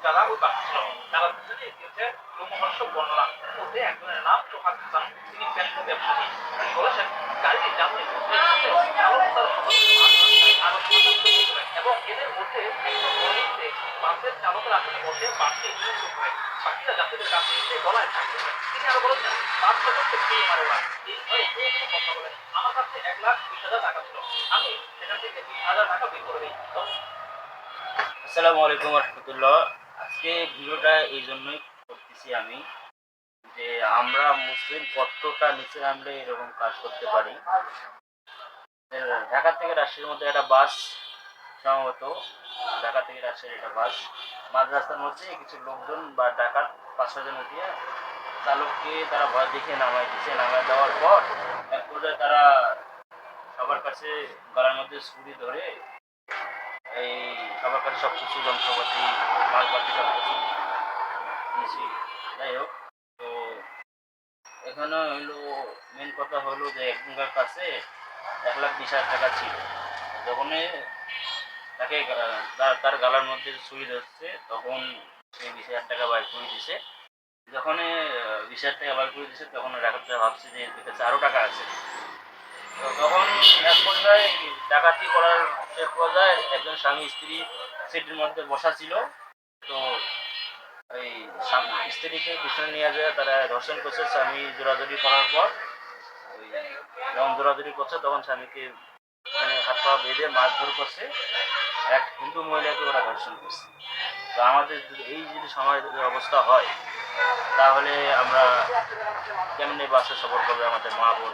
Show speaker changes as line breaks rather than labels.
যারা ওই বাসে ছিল তারা দুজনে এটি হচ্ছে লোমহর্ষক বর্ণনা মধ্যে একজনের নাম সোহাগ হাসান, তিনি পেশা ব্যবসায়ী। তিনি বলেছেন গাড়িটি যাত্রী চালক তার এবং এদের মধ্যে একজন পরবর্তীতে বাসের চালকের আসনে বসে বাসটি শুরু করে বাকিরা যাত্রীদের কাছে এসে গলায় ঝাঁকি দেন। তিনি আরো বলেছেন বাস চালককে খেয়ে মারে ওরা এই ভয়ে কথা বলেন। আমার কাছে 1,20,000 টাকা ছিল, আমি সেখান থেকে 20,000 টাকা বের করে দিই।
আসসালামু আলাইকুম রহমতুল্লাহ। আজকে ভিডিওটা এই জন্যই করতেছি আমি যে আমরা মুসলিম কতটা নিচে নামলে এরকম কাজ করতে পারি। ঢাকা থেকে রাজশাহীর মধ্যে একটা বাস, সম্ভবত ঢাকা থেকে রাজশাহীর একটা বাস মাঝ রাস্তার মধ্যে কিছু লোকজন বা ডাকাত 5-6 জন উঠিয়ে চালককে তারা ভয় দেখে নামাই দিচ্ছে। নামাই দেওয়ার পর এক পর্যায়ে তারা সবার কাছে গলার মধ্যে ছুরি ধরে এই সবার কাছে সব কিছু যন্ত্রপাতি মালপাতি সব কিছু দিয়েছি। যাই হোক, তো এখানে হইলো মেন কথা হলো যে একজনকার কাছে 1,20,000 টাকা ছিল। যখন তাকে তার গালার মধ্যে ছুরি ধরছে তখন সে 20,000 টাকা বাইর করে দিছে। যখন 20,000 টাকা বাইর করে দিছে তখন ডাকাতরা ভাবছে যে এর কাছে আরও টাকা আছে। তো তখন এক পর্যায়ে ডাকাতি করার শেষ পর্যায়ে একজন স্বামী স্ত্রী সিটের মধ্যে বসা ছিল। তো এই স্ত্রীকে পিছনে নিয়ে যায় তারা ধর্ষণ করছে। স্বামী জোরাজুরি করার পর ওই যখন জোরাজুরি করছে তখন স্বামীকে মানে হাত পা বেঁধে মারধর করছে। এক হিন্দু মহিলাকে ওরা ধর্ষণ করছে। তো আমাদের এই যদি সমাজের অবস্থা হয় তাহলে আমরা কেমনে বাসে সফর করবে আমাদের মা বোন।